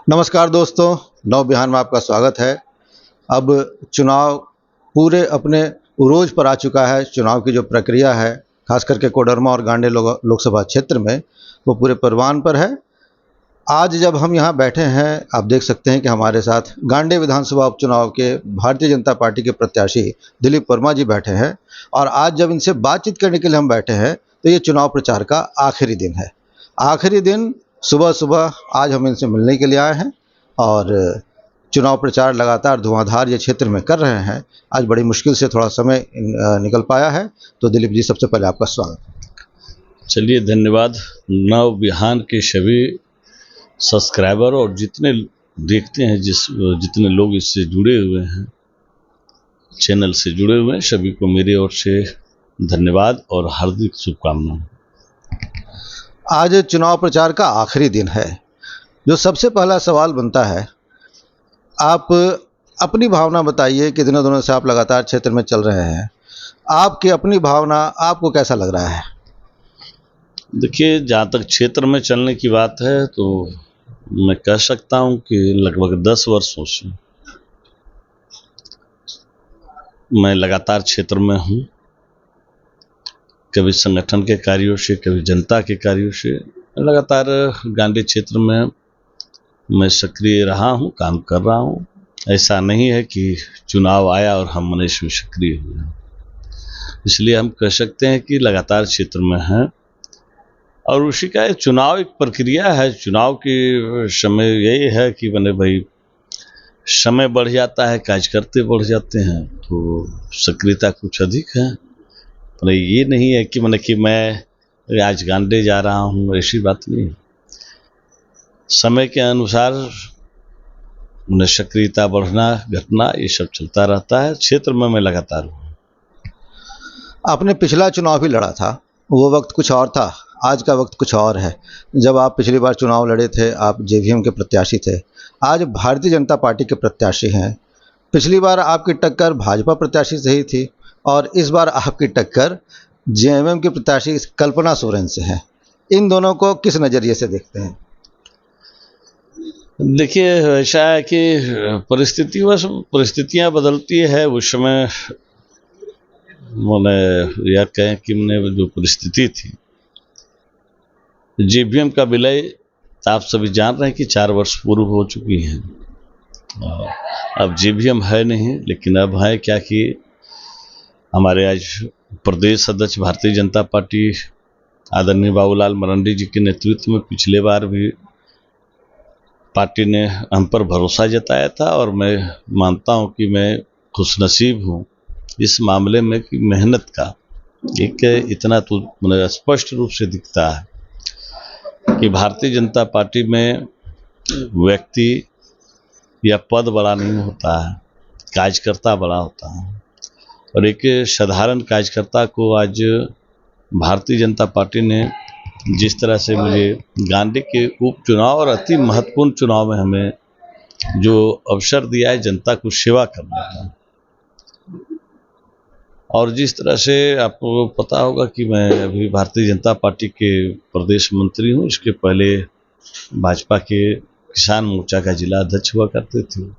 नमस्कार दोस्तों, नव बिहान में आपका स्वागत है। अब चुनाव पूरे अपने उरोज पर आ चुका है। चुनाव की जो प्रक्रिया है, खास करके कोडरमा और गांडे लोकसभा क्षेत्र में, वो पूरे परवान पर है। आज जब हम यहाँ बैठे हैं, आप देख सकते हैं कि हमारे साथ गांडे विधानसभा उपचुनाव के भारतीय जनता पार्टी के प्रत्याशी दिलीप वर्मा जी बैठे हैं। और आज जब इनसे बातचीत करने के लिए हम बैठे हैं, तो ये चुनाव प्रचार का आखिरी दिन है। आखिरी दिन सुबह-सुबह आज हम इनसे मिलने के लिए आए हैं और चुनाव प्रचार लगातार धुआंधार ये क्षेत्र में कर रहे हैं। आज बड़ी मुश्किल से थोड़ा समय निकल पाया है। तो दिलीप जी, सबसे पहले आपका स्वागत। चलिए, धन्यवाद। नव बिहान के सभी सब्सक्राइबर और जितने देखते हैं, जितने लोग इससे जुड़े हुए हैं, चैनल से जुड़े हुए हैं, सभी को मेरी ओर से धन्यवाद और हार्दिक शुभकामनाएं। आज चुनाव प्रचार का आखिरी दिन है। जो सबसे पहला सवाल बनता है, आप अपनी भावना बताइए कि दिनों से आप लगातार क्षेत्र में चल रहे हैं। आपकी अपनी भावना, आपको कैसा लग रहा है? देखिए, जहाँ तक क्षेत्र में चलने की बात है तो मैं कह सकता हूँ कि लगभग 10 वर्षों से मैं लगातार क्षेत्र में हूँ। कभी संगठन के कार्यों से, कभी जनता के कार्यों से लगातार गांधी क्षेत्र में मैं सक्रिय रहा हूँ, काम कर रहा हूँ। ऐसा नहीं है कि चुनाव आया और हम इसमें सक्रिय हुए हैं। इसलिए हम कह सकते हैं कि लगातार क्षेत्र में हैं। और उसी का चुनाव एक प्रक्रिया है। चुनाव के समय यही है कि भाई समय बढ़ जाता है, कार्यकर्ता बढ़ जाते हैं, तो सक्रियता कुछ अधिक है। पर ये नहीं है कि मैं आज गांडे जा रहा हूँ, ऐसी बात नहीं। समय के अनुसार सक्रियता बढ़ना, घटना, ये सब चलता रहता है। क्षेत्र में मैं लगातार हूँ। आपने पिछला चुनाव भी लड़ा था, वो वक्त कुछ और था, आज का वक्त कुछ और है। जब आप पिछली बार चुनाव लड़े थे, आप जेवीएम के प्रत्याशी थे। आज भारतीय जनता पार्टी के प्रत्याशी हैं। पिछली बार आपकी टक्कर भाजपा प्रत्याशी से ही थी और इस बार आपकी टक्कर जेएमएम के प्रत्याशी कल्पना सोरेन से है। इन दोनों को किस नज़रिए से देखते हैं? देखिए, ऐसा है कि परिस्थितियाँ बदलती है। उस समय मैंने यह कहें कि मैंने जो परिस्थिति थी, जेवीएम का विलय आप सभी जान रहे हैं कि 4 वर्ष पूर्व हो चुकी है। अब जेवीएम है नहीं, लेकिन अब है क्या कि हमारे आज प्रदेश अध्यक्ष भारतीय जनता पार्टी आदरणीय बाबूलाल मरांडी जी के नेतृत्व में पिछले बार भी पार्टी ने हम पर भरोसा जताया था। और मैं मानता हूं कि मैं खुशनसीब हूं इस मामले में कि मेहनत का एक इतना तो मुझे स्पष्ट रूप से दिखता है कि भारतीय जनता पार्टी में व्यक्ति या पद बड़ा नहीं होता है, कार्यकर्ता बड़ा होता है। और एक साधारण कार्यकर्ता को आज भारतीय जनता पार्टी ने जिस तरह से मुझे गांधी के उपचुनाव और अति महत्वपूर्ण चुनाव में हमें जो अवसर दिया है जनता को सेवा करने का, और जिस तरह से आपको पता होगा कि मैं अभी भारतीय जनता पार्टी के प्रदेश मंत्री हूँ। इसके पहले भाजपा के किसान मोर्चा का जिला अध्यक्ष हुआ करते थे।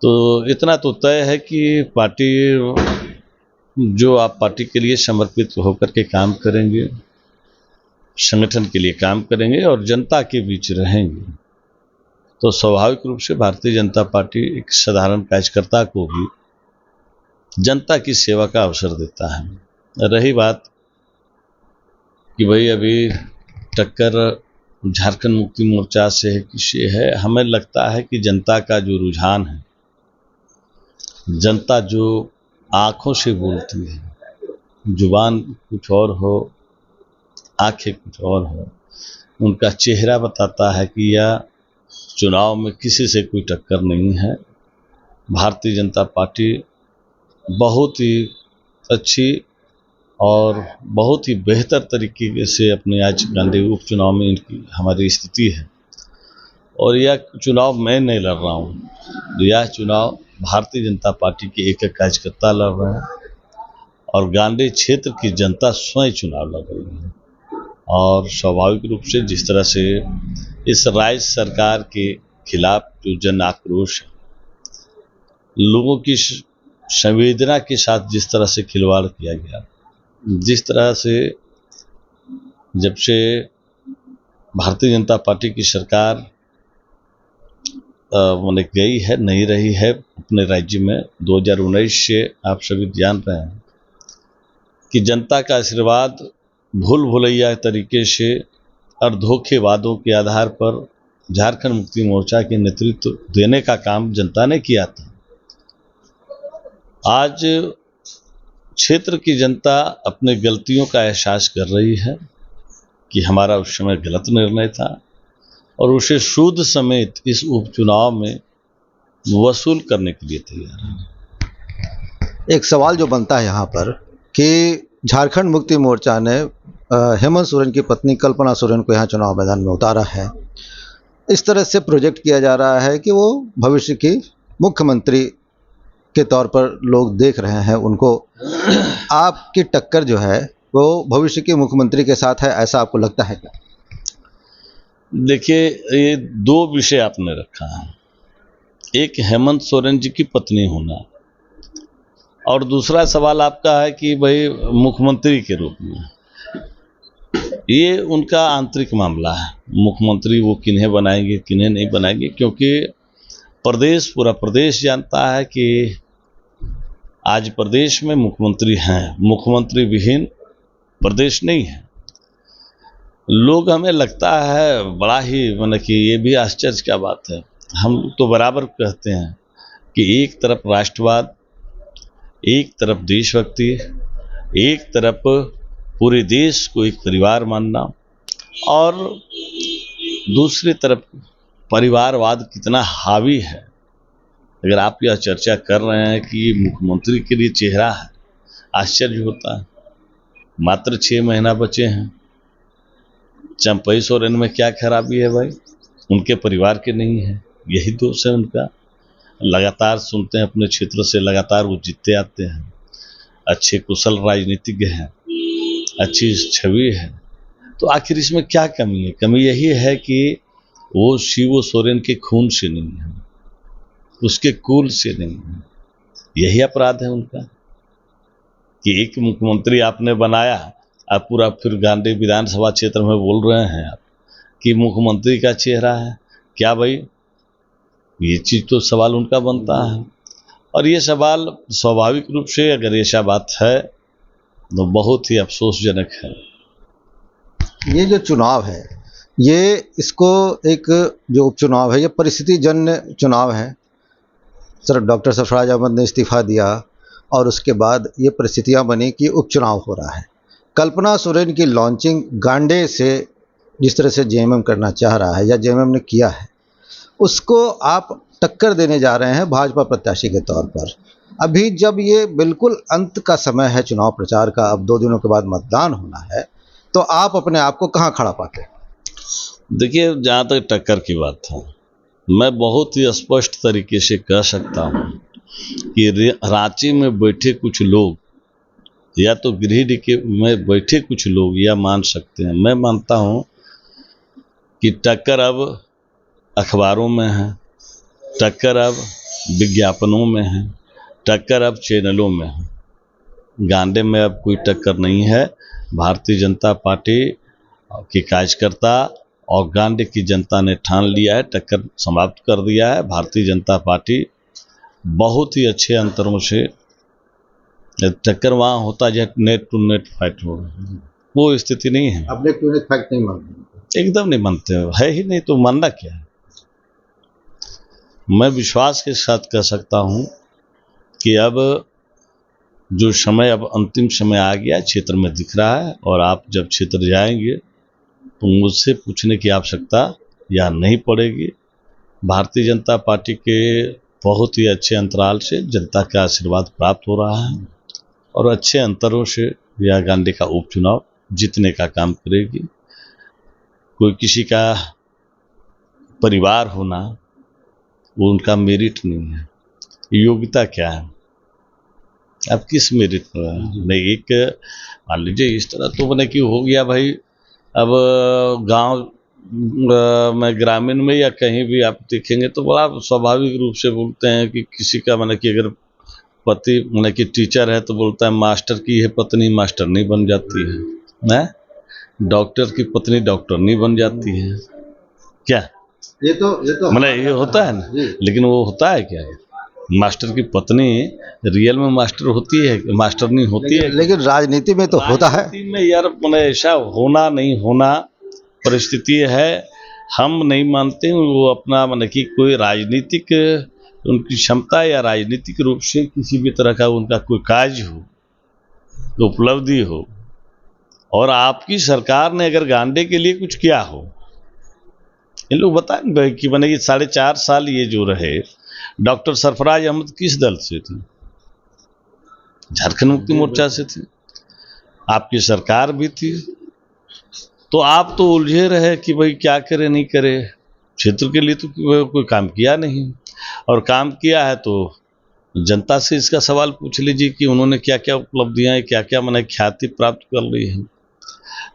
तो इतना तो तय है कि पार्टी जो आप पार्टी के लिए समर्पित होकर के काम करेंगे, संगठन के लिए काम करेंगे और जनता के बीच रहेंगे, तो स्वाभाविक रूप से भारतीय जनता पार्टी एक साधारण कार्यकर्ता को भी जनता की सेवा का अवसर देता है। रही बात कि भाई अभी टक्कर झारखंड मुक्ति मोर्चा से है, किसी है, हमें लगता है कि जनता का जो रुझान है, जनता जो आंखों से बोलती है, जुबान कुछ और हो, आंखें कुछ और हो, उनका चेहरा बताता है कि यह चुनाव में किसी से कोई टक्कर नहीं है। भारतीय जनता पार्टी बहुत ही अच्छी और बहुत ही बेहतर तरीके से अपने आज गांधी उपचुनाव में इनकी हमारी स्थिति है। और यह चुनाव मैं नहीं लड़ रहा हूँ, यह चुनाव भारतीय जनता पार्टी के एक कार्यकर्ता लड़ रहे हैं और गांधी क्षेत्र की जनता स्वयं चुनाव लड़ रही है। और स्वाभाविक रूप से जिस तरह से इस राज्य सरकार के खिलाफ जो जन आक्रोश है, लोगों की संवेदना के साथ जिस तरह से खिलवाड़ किया गया, जिस तरह से जब से भारतीय जनता पार्टी की सरकार मैंने गई है, नहीं रही है अपने राज्य में 2019 से, आप सभी जान रहे हैं कि जनता का आशीर्वाद भूल भुलैया तरीके से और धोखेवादों के आधार पर झारखंड मुक्ति मोर्चा के नेतृत्व देने का काम जनता ने किया था। आज क्षेत्र की जनता अपने गलतियों का एहसास कर रही है कि हमारा उस समय गलत निर्णय था और उसे सूद समेत इस उपचुनाव में वसूल करने के लिए तैयार है। एक सवाल जो बनता है यहाँ पर कि झारखंड मुक्ति मोर्चा ने हेमंत सोरेन की पत्नी कल्पना सोरेन को यहाँ चुनाव मैदान में उतारा है। इस तरह से प्रोजेक्ट किया जा रहा है कि वो भविष्य की मुख्यमंत्री के तौर पर लोग देख रहे हैं उनको। आपकी टक्कर जो है वो भविष्य के मुख्यमंत्री के साथ है, ऐसा आपको लगता है क्या? देखिए, ये दो विषय आपने रखा है, एक हेमंत सोरेन जी की पत्नी होना और दूसरा सवाल आपका है कि भाई मुख्यमंत्री के रूप में, ये उनका आंतरिक मामला है। मुख्यमंत्री वो किन्हें बनाएंगे किन्हें नहीं बनाएंगे, क्योंकि पूरा प्रदेश जानता है कि आज प्रदेश में मुख्यमंत्री हैं, मुख्यमंत्री विहीन प्रदेश नहीं है। लोग, हमें लगता है बड़ा ही मतलब कि ये भी आश्चर्य क्या बात है, हम तो बराबर कहते हैं कि एक तरफ राष्ट्रवाद, एक तरफ देशभक्ति, एक तरफ पूरे देश को एक परिवार मानना और दूसरी तरफ परिवारवाद कितना हावी है। अगर आप यह चर्चा कर रहे हैं कि मुख्यमंत्री के लिए चेहरा है, आश्चर्य होता है। मात्र 6 महीना बचे हैं। चंपई सोरेन में क्या खराबी है भाई? उनके परिवार के नहीं है, यही दोष है उनका। लगातार सुनते हैं अपने क्षेत्र से, लगातार वो जीतते आते हैं, अच्छे कुशल राजनीतिज्ञ हैं, अच्छी छवि है। तो आखिर इसमें क्या कमी है? कमी यही है कि वो शिव सोरेन के खून से नहीं है, उसके कुल से नहीं है। यही अपराध है उनका कि एक मुख्यमंत्री आपने बनाया, आप पूरा फिर गांधी विधानसभा क्षेत्र में बोल रहे हैं आप कि मुख्यमंत्री का चेहरा है। क्या भाई, ये चीज़ तो सवाल उनका बनता है। और ये सवाल स्वाभाविक रूप से, अगर ऐसा बात है तो बहुत ही अफसोसजनक है। ये जो चुनाव है, ये इसको एक जो उपचुनाव है, ये परिस्थिति जन्य चुनाव है। सर डॉक्टर सरफराज अहमद ने इस्तीफा दिया और उसके बाद ये परिस्थितियां बनी कि उपचुनाव हो रहा है। कल्पना सोरेन की लॉन्चिंग गांडे से जिस तरह से जेएमएम करना चाह रहा है या जेएमएम ने किया है, उसको आप टक्कर देने जा रहे हैं भाजपा प्रत्याशी के तौर पर। अभी जब ये बिल्कुल अंत का समय है चुनाव प्रचार का, अब 2 दिनों के बाद मतदान होना है, तो आप अपने आप को कहाँ खड़ा पाते हैं? देखिए, जहाँ तक टक्कर की बात है, मैं बहुत ही स्पष्ट तरीके से कह सकता हूँ कि रांची में बैठे कुछ लोग या तो गिरिडीह के में बैठे कुछ लोग या मान सकते हैं, मैं मानता हूँ कि टक्कर अब अखबारों में है, टक्कर अब विज्ञापनों में है, टक्कर अब चैनलों में है। गांडे में अब कोई टक्कर नहीं है। भारतीय जनता पार्टी के कार्यकर्ता और गांडे की जनता ने ठान लिया है, टक्कर समाप्त कर दिया है। भारतीय जनता पार्टी बहुत ही अच्छे अंतरों से, टक्कर वहाँ होता है नेट टू नेट फाइट हो, वो स्थिति नहीं है। अब नेट टू नेट फाइट नहीं मानते? एकदम नहीं मानते, है ही नहीं, तो मानना क्या है। मैं विश्वास के साथ कह सकता हूँ कि अब जो समय, अब अंतिम समय आ गया, क्षेत्र में दिख रहा है। और आप जब क्षेत्र जाएंगे तो मुझसे पूछने की आवश्यकता या नहीं पड़ेगी। भारतीय जनता पार्टी के बहुत ही अच्छे अंतराल से जनता का आशीर्वाद प्राप्त हो रहा है और अच्छे अंतरों से यह गांधी का उपचुनाव जीतने का काम करेगी। कोई किसी का परिवार होना वो उनका मेरिट नहीं है। योग्यता क्या है, आप किस मेरिट पर हैं? नहीं, एक मान लीजिए इस तरह तो बने कि हो गया भाई, अब गांव में, ग्रामीण में या कहीं भी आप देखेंगे तो बड़ा स्वाभाविक रूप से बोलते हैं कि किसी का मतलब कि अगर पति मतलब कि टीचर है तो बोलता है मास्टर की है पत्नी मास्टर नहीं बन जाती है, डॉक्टर की पत्नी डॉक्टर नहीं बन जाती है। क्या ये तो मतलब ये होता है ना, लेकिन वो होता है क्या? मास्टर की पत्नी रियल में मास्टर होती है, मास्टर नहीं होती है? लेकिन राजनीति में तो होता है। राजनीति में यार मतलब ऐसा होना नहीं होना परिस्थिति है, हम नहीं मानते वो अपना मतलब कि कोई राजनीतिक उनकी क्षमता या राजनीतिक रूप से किसी भी तरह का उनका कोई कार्य हो, उपलब्धि हो, और आपकी सरकार ने अगर गांडे के लिए कुछ किया हो, इन लोग बताएं कि मैंने ये 4.5 साल ये जो रहे, डॉक्टर सरफराज अहमद किस दल से थे? झारखंड मुक्ति मोर्चा से थे, आपकी सरकार भी थी, तो आप तो उलझे रहे कि भाई क्या करे नहीं करे, क्षेत्र के लिए तो कोई काम किया नहीं, और काम किया है तो जनता से इसका सवाल पूछ लीजिए कि उन्होंने क्या क्या उपलब्धियां, क्या क्या मैंने ख्याति प्राप्त कर ली है।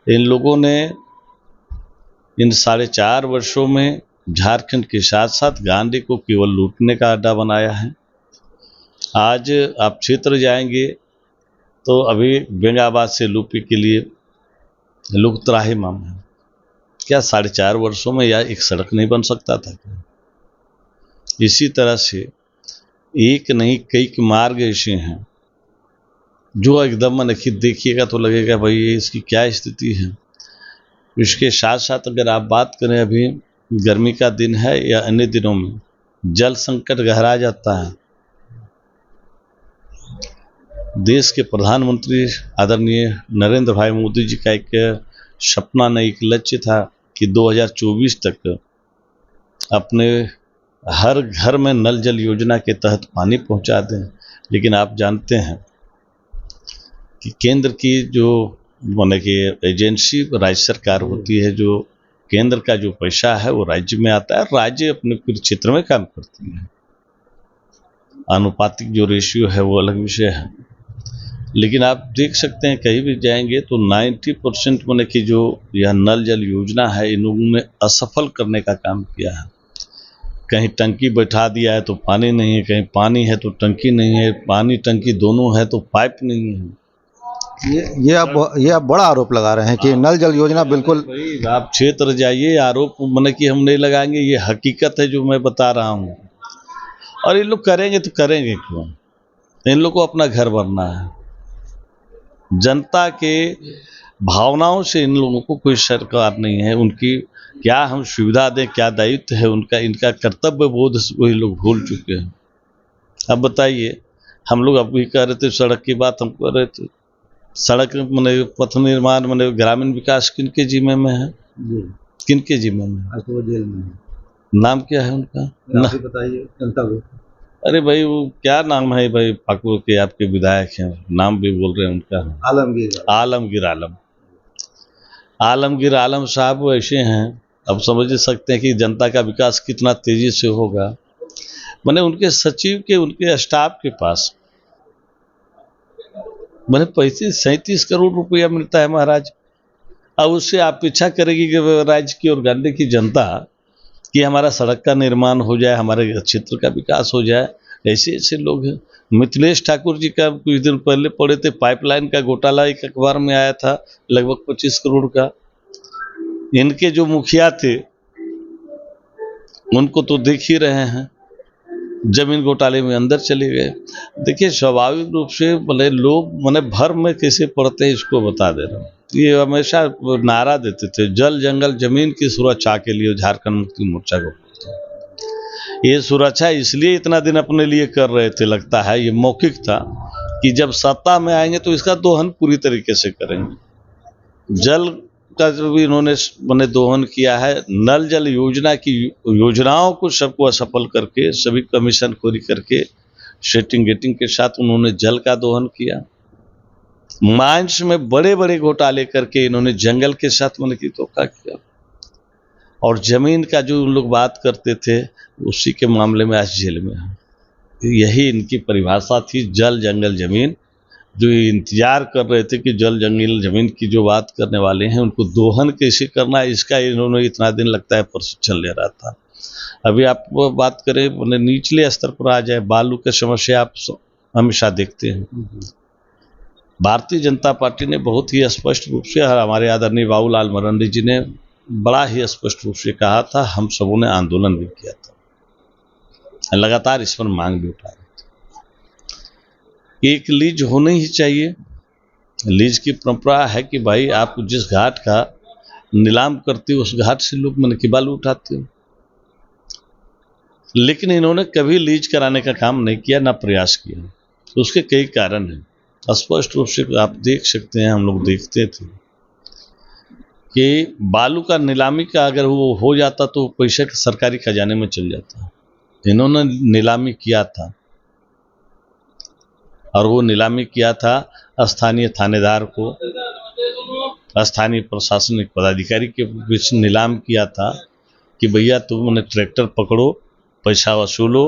इन लोगों ने इन 4.5 वर्षों में झारखंड के साथ साथ गांधी को केवल लूटने का अड्डा बनाया है। आज आप क्षेत्र जाएंगे तो अभी बेंगाबाद से लूपी के लिए लोग त्राहिमाम है। क्या 4.5 वर्षों में यार एक सड़क नहीं बन सकता था? इसी तरह से एक नहीं कई मार्ग ऐसे हैं जो एकदम मनखित देखिएगा तो लगेगा भाई ये इसकी क्या स्थिति है। इसके साथ साथ अगर आप बात करें, अभी गर्मी का दिन है या अन्य दिनों में जल संकट गहरा जाता है। देश के प्रधानमंत्री आदरणीय नरेंद्र भाई मोदी जी का एक सपना नहीं, एक लक्ष्य था कि 2024 तक अपने हर घर में नल जल योजना के तहत पानी पहुंचा दें। लेकिन आप जानते हैं कि केंद्र की जो माने कि एजेंसी राज्य सरकार होती है, जो केंद्र का जो पैसा है वो राज्य में आता है, राज्य अपने पूरे क्षेत्र में काम करती है। अनुपातिक जो रेशियो है वो अलग विषय है, लेकिन आप देख सकते हैं कहीं भी जाएंगे तो 90% माने कि जो यह नल जल योजना है इन लोगों ने असफल करने का काम किया है। कहीं टंकी बैठा दिया है तो पानी नहीं है, कहीं पानी है तो टंकी नहीं है, पानी टंकी दोनों है तो पाइप नहीं है। ये आप बड़ा आरोप लगा रहे हैं कि नल जल योजना बिल्कुल। आप क्षेत्र जाइए, आरोप माने कि हम नहीं लगाएंगे, ये हकीकत है जो मैं बता रहा हूँ। और ये लोग करेंगे तो करेंगे क्यों? इन लोग को अपना घर बनना है। जनता के भावनाओं से इन लोगों को कोई सरकार नहीं है। उनकी क्या हम सुविधा दें, क्या दायित्व है उनका, इनका कर्तव्य बोध वही लोग भूल चुके हैं। अब बताइए, हम लोग अभी कह रहे थे सड़क की बात, हम कर रहे थे सड़क मैंने पथ निर्माण मैंने ग्रामीण विकास किनके जिम्मे में है? किनके जिम्मे में? आज तो वो जेल में है। नाम क्या है उनका? बताइए जनता को। अरे भाई वो क्या नाम है भाई, पाकुड़ के आपके विधायक हैं, नाम भी बोल रहे हैं उनका। आलमगीर आलम साहब वो ऐसे हैं, अब समझ सकते हैं कि जनता का विकास कितना तेजी से होगा। मैंने उनके सचिव के, उनके स्टाफ के पास मैंने 35-37 करोड़ रुपया मिलता है महाराज। अब उससे आप इच्छा करेगी कि राज्य की और गांधी की जनता कि हमारा सड़क का निर्माण हो जाए, हमारे क्षेत्र का विकास हो जाए। ऐसे ऐसे लोग हैं। मिथिलेश ठाकुर जी का कुछ दिन पहले पढ़े थे, पाइपलाइन का घोटाला एक अखबार में आया था, लगभग 25 करोड़ का। इनके जो मुखिया थे उनको तो देख ही रहे हैं, जमीन घोटाले में अंदर चले गए। देखिए स्वाभाविक रूप से भले लोग मैंने भर में कैसे पड़ते हैं इसको बता दे रहा हूँ। ये हमेशा नारा देते थे जल जंगल जमीन की सुरक्षा के लिए झारखंड मुक्ति मोर्चा को। ये सुरक्षा इसलिए इतना दिन अपने लिए कर रहे थे, लगता है ये मौखिक था कि जब सत्ता में आएंगे तो इसका दोहन पूरी तरीके से करेंगे। जल का जो भी इन्होंने मैंने दोहन किया है, नल जल योजना की योजनाओं को सबको असफल करके, सभी कमीशन खोरी करके, सेटिंग गेटिंग के साथ उन्होंने जल का दोहन किया। माइंस में बड़े बड़े घोटाले करके इन्होंने जंगल के साथ मैंने की धोखा किया। और जमीन का जो उन लोग बात करते थे उसी के मामले में आज जेल में है। यही इनकी परिभाषा थी, जल जंगल जमीन जो इंतजार कर रहे थे कि जल जंगल जमीन की जो बात करने वाले हैं उनको दोहन कैसे करना है, इसका इन्होंने इतना दिन लगता है प्रशिक्षण ले रहा था। अभी आप वो बात करें निचले स्तर पर आ जाए, बालू की समस्या आप हमेशा देखते हैं। भारतीय जनता पार्टी ने बहुत ही स्पष्ट रूप से, हमारे आदरणीय बाबूलाल मरांडी जी ने बड़ा ही स्पष्ट रूप से कहा था, हम सबों ने आंदोलन भी किया था, लगातार इस पर मांग भी उठा रहे थे। एक लीज होनी ही चाहिए। लीज की परंपरा है कि भाई आप जिस घाट का नीलाम करते हो उस घाट से लोग मन की बालू उठाते हो, लेकिन इन्होंने कभी लीज कराने का काम नहीं किया, ना प्रयास किया। उसके कई कारण हैं, स्पष्ट रूप से आप देख सकते हैं, हम लोग देखते थे कि बालू का नीलामी का अगर वो हो जाता तो पैसा सरकारी खजाने में चल जाता। इन्होंने नीलामी किया था और वो नीलामी किया था स्थानीय थानेदार को, स्थानीय प्रशासनिक पदाधिकारी के बीच नीलाम किया था कि भैया तुमने ट्रैक्टर पकड़ो, पैसा वसूलो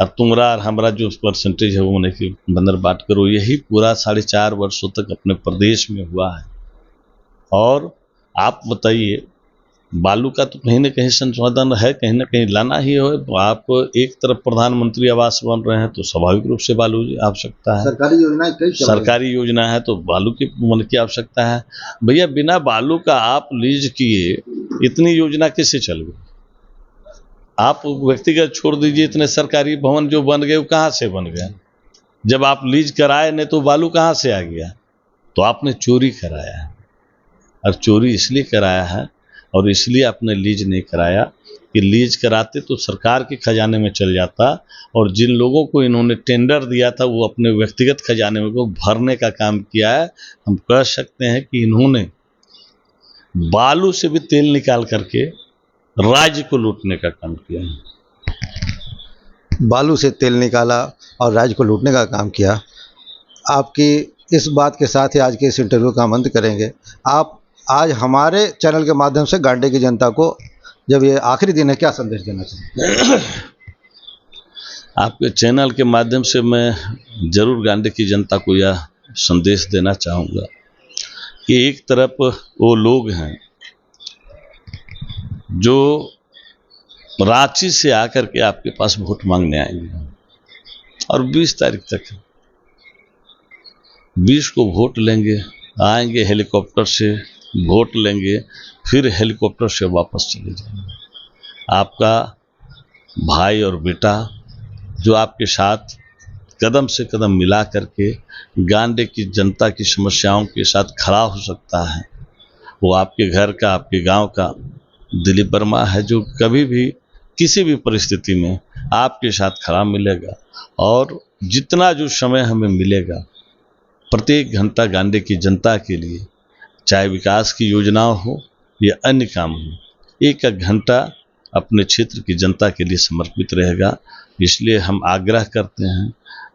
और तुम्हारा और हमारा जो परसेंटेज है वो मैंने कि बंदर बांट करो। यही पूरा 4.5 वर्षों तक अपने प्रदेश में हुआ है। और आप बताइए, बालू का तो कहीं ना कहीं संशोधन है, कहीं ना कहीं लाना ही हो। आप एक तरफ प्रधानमंत्री आवास बन रहे हैं तो स्वाभाविक रूप से बालू की आवश्यकता है, सरकारी योजना है तो बालू की मन की आवश्यकता है। भैया बिना बालू का आप लीज किए इतनी योजना कैसे चल गई? आप व्यक्तिगत छोड़ दीजिए, इतने सरकारी भवन जो बन गए वो कहाँ से बन गए? जब आप लीज कराए नहीं तो बालू कहाँ से आ गया? तो आपने चोरी कराया है, और चोरी इसलिए कराया है और इसलिए आपने लीज नहीं कराया कि लीज कराते तो सरकार के खजाने में चल जाता, और जिन लोगों को इन्होंने टेंडर दिया था वो अपने व्यक्तिगत खजाने में को भरने का काम किया है। हम कह सकते हैं कि इन्होंने बालू से भी तेल निकाल करके राज्य को लूटने का काम किया है। बालू से तेल निकाला और राज्य को लूटने का काम किया। आपकी इस बात के साथ ही आज के इस इंटरव्यू का हम अंत करेंगे। आप आज हमारे चैनल के माध्यम से गांडे की जनता को, जब ये आखिरी दिन है, क्या संदेश देना चाहिए? आपके चैनल के माध्यम से मैं जरूर गांडे की जनता को यह संदेश देना चाहूँगा कि एक तरफ वो लोग हैं जो रांची से आकर के आपके पास वोट मांगने आएंगे और 20 तारीख तक 20 को वोट लेंगे, आएंगे हेलीकॉप्टर से, वोट लेंगे, फिर हेलीकॉप्टर से वापस चले जाएंगे। आपका भाई और बेटा जो आपके साथ कदम से कदम मिला करके गांडे की जनता की समस्याओं के साथ खड़ा हो सकता है, वो आपके घर का, आपके गांव का दिलीप वर्मा है, जो कभी भी किसी भी परिस्थिति में आपके साथ खड़ा मिलेगा। और जितना जो समय हमें मिलेगा प्रत्येक घंटा गांडे की जनता के लिए, चाहे विकास की योजनाओं हो या अन्य काम हो, एक एक घंटा अपने क्षेत्र की जनता के लिए समर्पित रहेगा। इसलिए हम आग्रह करते हैं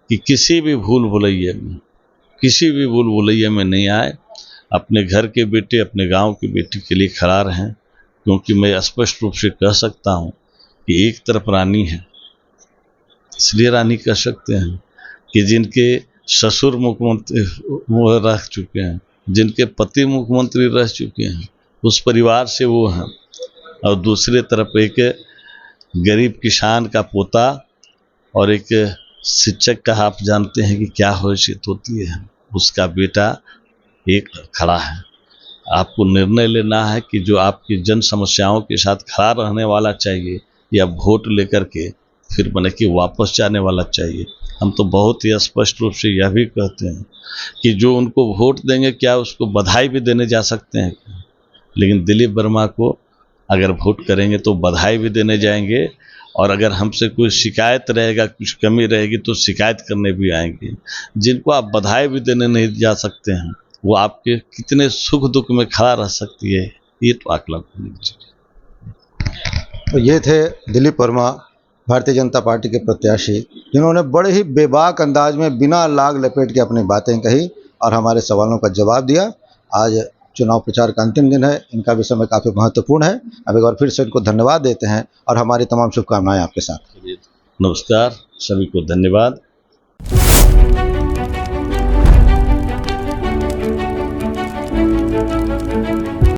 कि किसी भी भूल भुलैया में नहीं आए, अपने घर के बेटे, अपने गांव के बेटे के लिए खड़ा रहें। क्योंकि मैं स्पष्ट रूप से कह सकता हूं कि एक तरफ रानी है, इसलिए रानी कह सकते हैं कि जिनके ससुर मुख्यमंत्री रह चुके हैं, जिनके पति मुख्यमंत्री रह चुके हैं, उस परिवार से वो हैं। और दूसरे तरफ एक गरीब किसान का पोता और एक शिक्षक का, आप जानते हैं कि क्या हैसियत होती है, उसका बेटा एक खड़ा है। आपको निर्णय लेना है कि जो आपकी जन समस्याओं के साथ खड़ा रहने वाला चाहिए या वोट लेकर के फिर बने कि वापस जाने वाला चाहिए। हम तो बहुत ही स्पष्ट रूप से यह भी कहते हैं कि जो उनको वोट देंगे क्या उसको बधाई भी देने जा सकते हैं, लेकिन दिलीप वर्मा को अगर वोट करेंगे तो बधाई भी देने जाएंगे, और अगर हमसे कोई शिकायत रहेगा, कुछ कमी रहेगी तो शिकायत करने भी आएंगे। जिनको आप बधाई भी देने नहीं जा सकते हैं वो आपके कितने सुख दुख में खड़ा रह सकती है, ये तो आकलन करने की चीज़। तो ये थे दिलीप वर्मा, भारतीय जनता पार्टी के प्रत्याशी, जिन्होंने बड़े ही बेबाक अंदाज में बिना लाग लपेट के अपनी बातें कही और हमारे सवालों का जवाब दिया। आज चुनाव प्रचार का अंतिम दिन है, इनका भी समय काफ़ी महत्वपूर्ण है। अब एक बार फिर से इनको धन्यवाद देते हैं और हमारी तमाम शुभकामनाएं आपके साथ। नमस्कार, सभी को धन्यवाद।